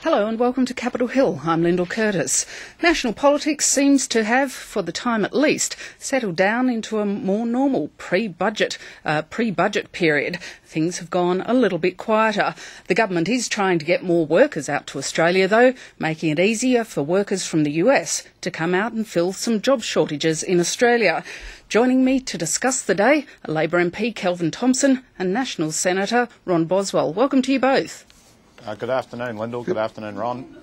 Hello and welcome to Capitol Hill. I'm Lyndall Curtis. National politics seems to have, for the time at least, settled down into a more normal pre-budget period. Things have gone a little bit quieter. The government is trying to get more workers out to Australia, though, making it easier for workers from the US to come out and fill some job shortages in Australia. Joining me to discuss the day are Labor MP Kelvin Thomson and National Senator Ron Boswell. Welcome to you both. Good afternoon, Lyndall. Good afternoon, Ron.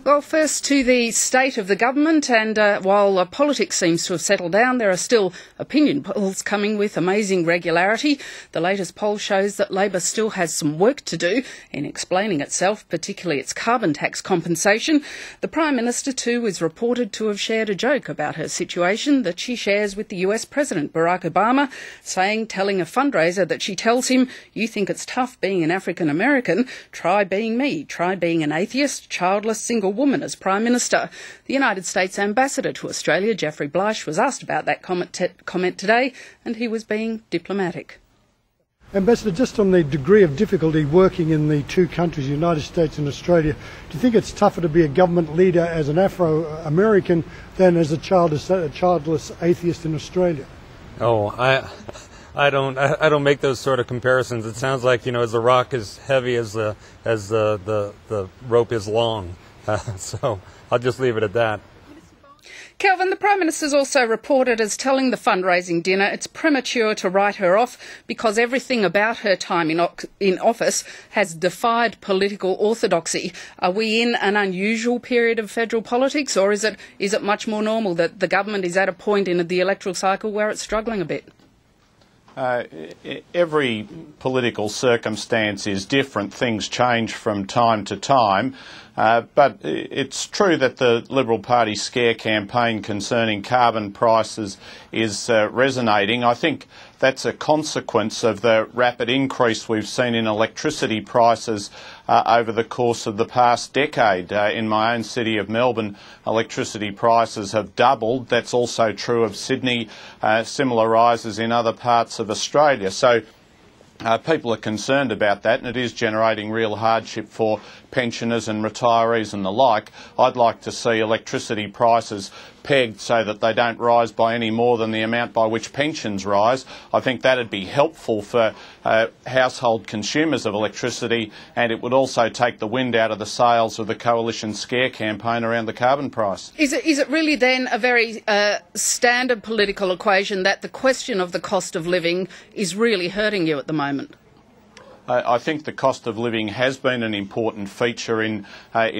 Well, first to the state of the government, and while politics seems to have settled down, there are still opinion polls coming with amazing regularity. The latest poll shows that Labor still has some work to do in explaining itself, particularly its carbon tax compensation. The Prime Minister, too, is reported to have shared a joke about her situation that she shares with the US President Barack Obama, telling a fundraiser that she tells him, "You think it's tough being an African American? Try being me. Try being an atheist, childless, single woman as Prime Minister." The United States Ambassador to Australia, Jeffrey Bleish, was asked about that comment today, and he was being diplomatic. Ambassador, just on the degree of difficulty working in the two countries, the United States and Australia, do you think it's tougher to be a government leader as an Afro-American than as a childless atheist in Australia? Oh, I don't make those sort of comparisons. It sounds like, as the rock is heavy as the rope is long. So I'll just leave it at that. Kelvin, the Prime Minister is also reported as telling the fundraising dinner it's premature to write her off because everything about her time in office has defied political orthodoxy. Are we in an unusual period of federal politics, or is it much more normal that the government is at a point in the electoral cycle where it's struggling a bit? Every political circumstance is different. Things change from time to time. But it's true that the Liberal Party scare campaign concerning carbon prices is resonating. I think that's a consequence of the rapid increase we've seen in electricity prices over the course of the past decade. In my own city of Melbourne, electricity prices have doubled. That's also true of Sydney, similar rises in other parts of Australia. So people are concerned about that, and it is generating real hardship for pensioners and retirees and the like. I'd like to see electricity prices pegged so that they don't rise by any more than the amount by which pensions rise. I think that'd be helpful for household consumers of electricity, and it would also take the wind out of the sails of the coalition scare campaign around the carbon price. Is it really then a very standard political equation that the question of the cost of living is really hurting you at the moment? I think the cost of living has been an important feature in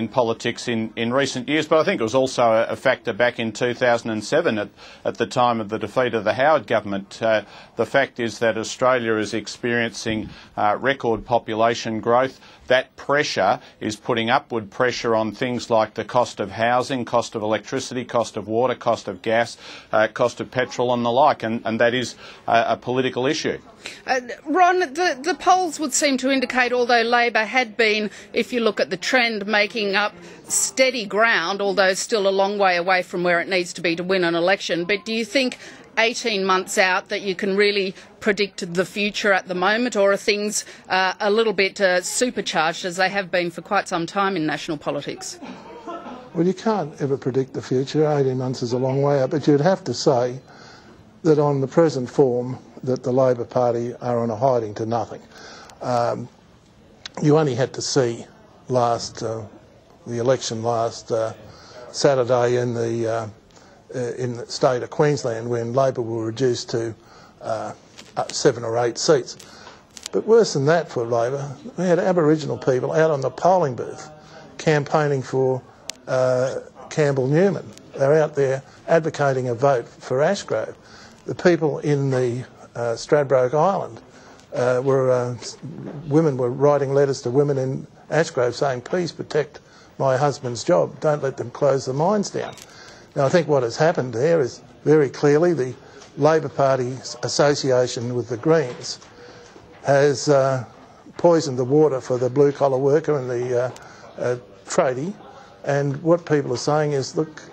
politics in recent years, but I think it was also a factor back in 2007 at the time of the defeat of the Howard government. The fact is that Australia is experiencing record population growth. That pressure is putting upward pressure on things like the cost of housing, cost of electricity, cost of water, cost of gas, cost of petrol and the like, and that is a political issue. Ron, the polls would seem to indicate, although Labor had been, if you look at the trend, making up steady ground, although still a long way away from where it needs to be to win an election, but do you think 18 months out that you can really predict the future at the moment, or are things a little bit supercharged as they have been for quite some time in national politics? Well, you can't ever predict the future. 18 months is a long way out, but you'd have to say that on the present form that the Labor Party are on a hiding to nothing. You only had to see the election last Saturday in the state of Queensland when Labor were reduced to 7 or 8 seats. But worse than that for Labor, we had Aboriginal people out on the polling booth campaigning for Campbell Newman. They're out there advocating a vote for Ashgrove. The people in the Stradbroke Island women were writing letters to women in Ashgrove saying, "Please protect my husband's job, don't let them close the mines down." Now I think what has happened there is very clearly the Labor Party's association with the Greens has poisoned the water for the blue-collar worker and the tradie. And what people are saying is, look,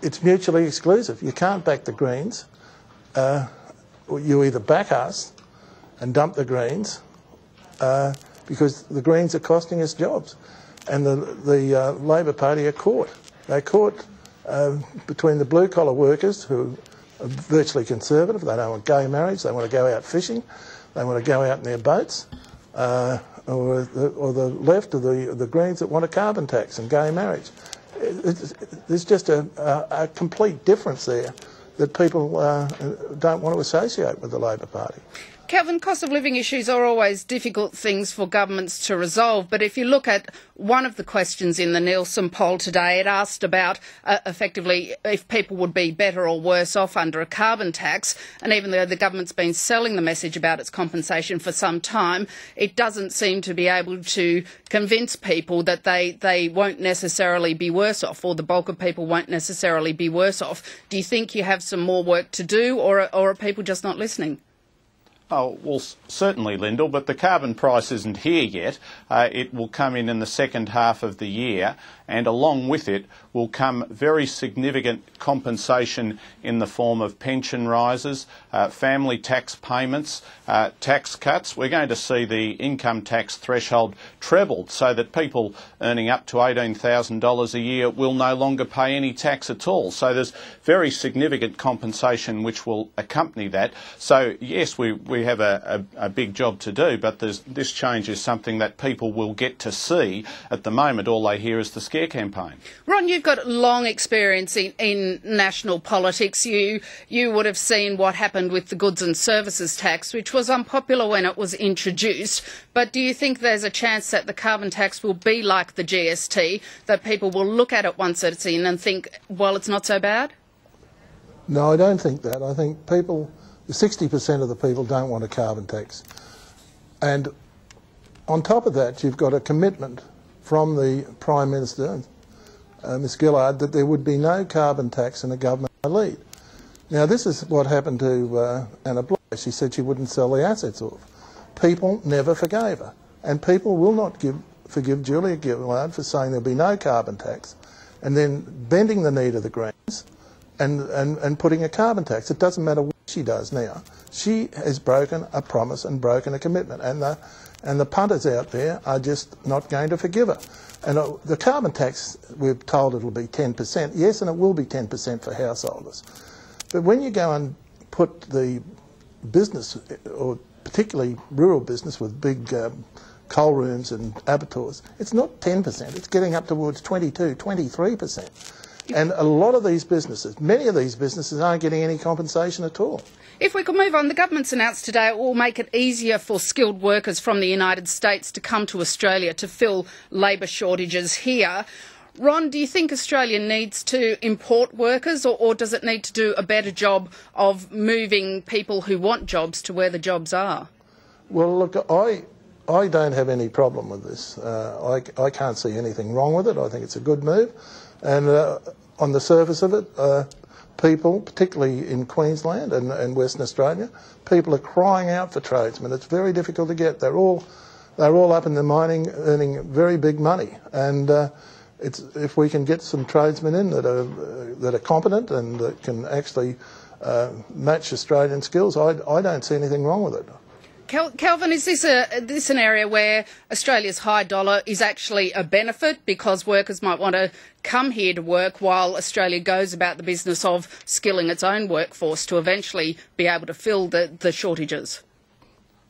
it's mutually exclusive. You can't back the Greens. You either back us and dump the Greens because the Greens are costing us jobs. And the Labor Party are caught. They're caught between the blue-collar workers who are virtually conservative. They don't want gay marriage. They want to go out fishing. They want to go out in their boats. Or the left of the Greens that want a carbon tax and gay marriage. There's just a complete difference there that people don't want to associate with the Labor Party. Kelvin, cost of living issues are always difficult things for governments to resolve, but if you look at one of the questions in the Nielsen poll today, it asked about effectively if people would be better or worse off under a carbon tax, and even though the government's been selling the message about its compensation for some time, it doesn't seem to be able to convince people that they won't necessarily be worse off, or the bulk of people won't necessarily be worse off. Do you think you have some more work to do, or are people just not listening? Oh, well, certainly, Lyndall, but the carbon price isn't here yet. It will come in the second half of the year, and along with it will come very significant compensation in the form of pension rises, family tax payments, tax cuts. We're going to see the income tax threshold trebled so that people earning up to $18,000 a year will no longer pay any tax at all. So there's very significant compensation which will accompany that. So, yes, we have a big job to do, but this change is something that people will get to see. At the moment, all they hear is the scare campaign. Ron, you've got long experience in national politics. You would have seen what happened with the goods and services tax, which was unpopular when it was introduced. But do you think there's a chance that the carbon tax will be like the GST, that people will look at it once it's in and think, well, it's not so bad? No, I don't think that. I think 60% of the people don't want a carbon tax. And on top of that, you've got a commitment from the Prime Minister, Ms Gillard, that there would be no carbon tax in a government lead. Now, this is what happened to Anna Bligh. She said she wouldn't sell the assets off. People never forgave her. And people will not forgive Julia Gillard for saying there'll be no carbon tax and then bending the knee to the Greens and putting a carbon tax. It doesn't matter what she does now. She has broken a promise and broken a commitment, and the punters out there are just not going to forgive her. And the carbon tax, we're told it'll be 10%. Yes, and it will be 10% for householders. But when you go and put the business, or particularly rural business with big coal rooms and abattoirs, it's not 10%. It's getting up towards 22, 23%. And a lot of these businesses, many of these businesses aren't getting any compensation at all. If we could move on, the government's announced today it will make it easier for skilled workers from the United States to come to Australia to fill labour shortages here. Ron, do you think Australia needs to import workers, or does it need to do a better job of moving people who want jobs to where the jobs are? Well, look, I don't have any problem with this. I can't see anything wrong with it. I think it's a good move. And on the surface of it, people, particularly in Queensland and Western Australia, people are crying out for tradesmen. It's very difficult to get. They're all up in the mining, earning very big money. And if we can get some tradesmen in that are competent and that can actually match Australian skills, I don't see anything wrong with it. Kelvin, is this an area where Australia's high dollar is actually a benefit because workers might want to come here to work while Australia goes about the business of skilling its own workforce to eventually be able to fill the shortages?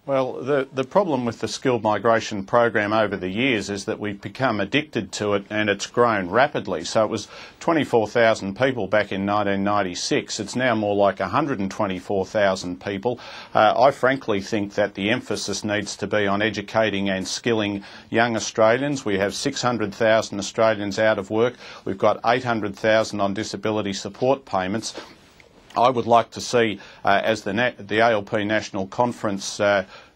Well, the problem with the skilled migration program over the years is that we've become addicted to it, and it's grown rapidly. So it was 24,000 people back in 1996. It's now more like 124,000 people. I frankly think that the emphasis needs to be on educating and skilling young Australians. We have 600,000 Australians out of work. We've got 800,000 on disability support payments. I would like to see, as the ALP National Conference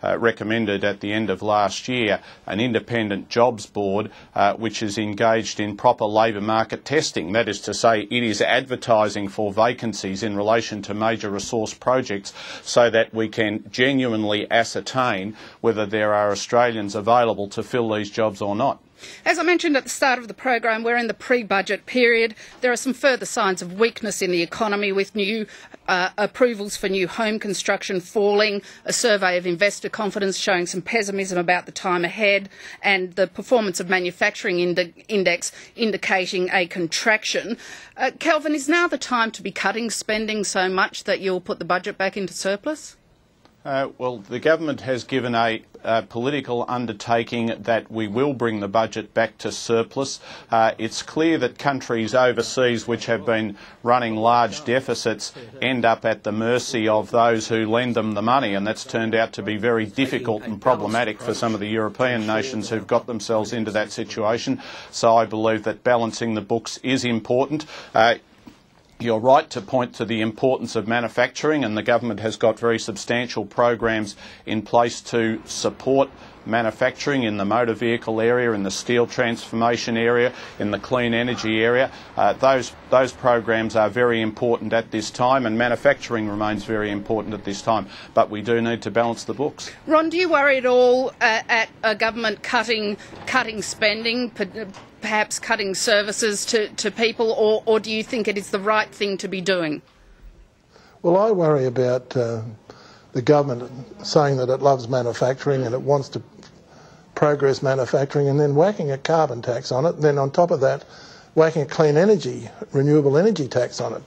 recommended at the end of last year, an independent jobs board which is engaged in proper labour market testing. That is to say, it is advertising for vacancies in relation to major resource projects so that we can genuinely ascertain whether there are Australians available to fill these jobs or not. As I mentioned at the start of the program, we're in the pre-budget period. There are some further signs of weakness in the economy, with new approvals for new home construction falling, a survey of investor confidence showing some pessimism about the time ahead, and the performance of manufacturing index indicating a contraction. Kelvin, is now the time to be cutting spending so much that you'll put the budget back into surplus? Well, the government has given a political undertaking that we will bring the budget back to surplus. It's clear that countries overseas which have been running large deficits end up at the mercy of those who lend them the money, and that's turned out to be very difficult and problematic for some of the European nations who've got themselves into that situation. So I believe that balancing the books is important. You're right to point to the importance of manufacturing, and the government has got very substantial programs in place to support manufacturing in the motor vehicle area, in the steel transformation area, in the clean energy area. Those programs are very important at this time, and manufacturing remains very important at this time. But we do need to balance the books. Ron, do you worry at all at a government cutting spending, perhaps cutting services to people, or do you think it is the right thing to be doing? Well, I worry about the government saying that it loves manufacturing and it wants to progress manufacturing, and then whacking a carbon tax on it, and then on top of that whacking a clean energy, renewable energy tax on it.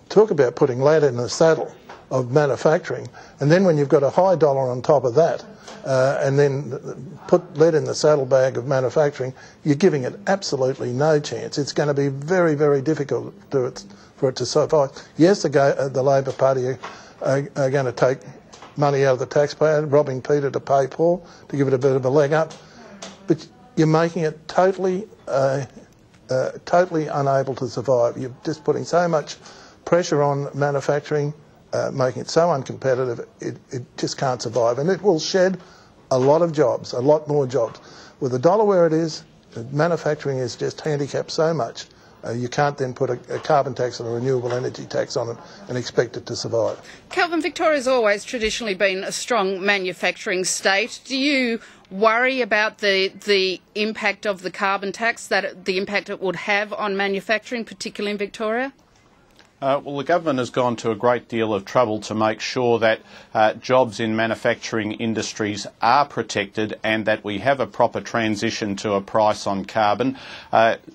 Talk about putting lead in the saddle of manufacturing, and then when you've got a high dollar on top of that, and then put lead in the saddlebag of manufacturing, you're giving it absolutely no chance. It's going to be very, very difficult for it to survive. Yes, the Labor Party are going to take money out of the taxpayer, robbing Peter to pay Paul, to give it a bit of a leg up, but you're making it totally unable to survive. You're just putting so much pressure on manufacturing, making it so uncompetitive, it just can't survive, and it will shed a lot of jobs, a lot more jobs. With the dollar where it is, manufacturing is just handicapped so much. You can't then put a carbon tax and a renewable energy tax on it and expect it to survive. Kelvin, Victoria's always traditionally been a strong manufacturing state. Do you worry about the impact of the carbon tax, the impact it would have on manufacturing, particularly in Victoria? Well, the government has gone to a great deal of trouble to make sure that jobs in manufacturing industries are protected and that we have a proper transition to a price on carbon.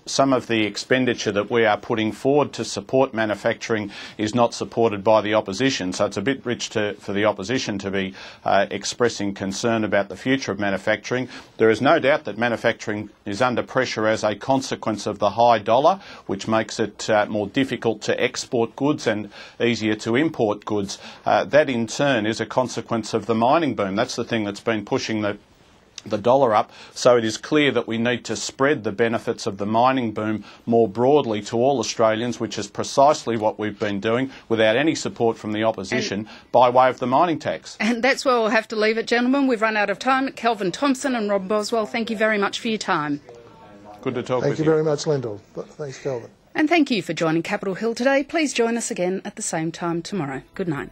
Some of the expenditure that we are putting forward to support manufacturing is not supported by the opposition, so it's a bit rich for the opposition to be expressing concern about the future of manufacturing. There is no doubt that manufacturing is under pressure as a consequence of the high dollar, which makes it more difficult to export goods and easier to import goods. That in turn is a consequence of the mining boom. That's the thing that's been pushing the dollar up. So it is clear that we need to spread the benefits of the mining boom more broadly to all Australians, which is precisely what we've been doing without any support from the opposition by way of the mining tax. And that's where we'll have to leave it, gentlemen. We've run out of time. Kelvin Thomson and Rob Boswell, thank you very much for your time. Good to talk with you. Thank you very much, Lyndall. Thanks, Kelvin. And thank you for joining Capitol Hill today. Please join us again at the same time tomorrow. Good night.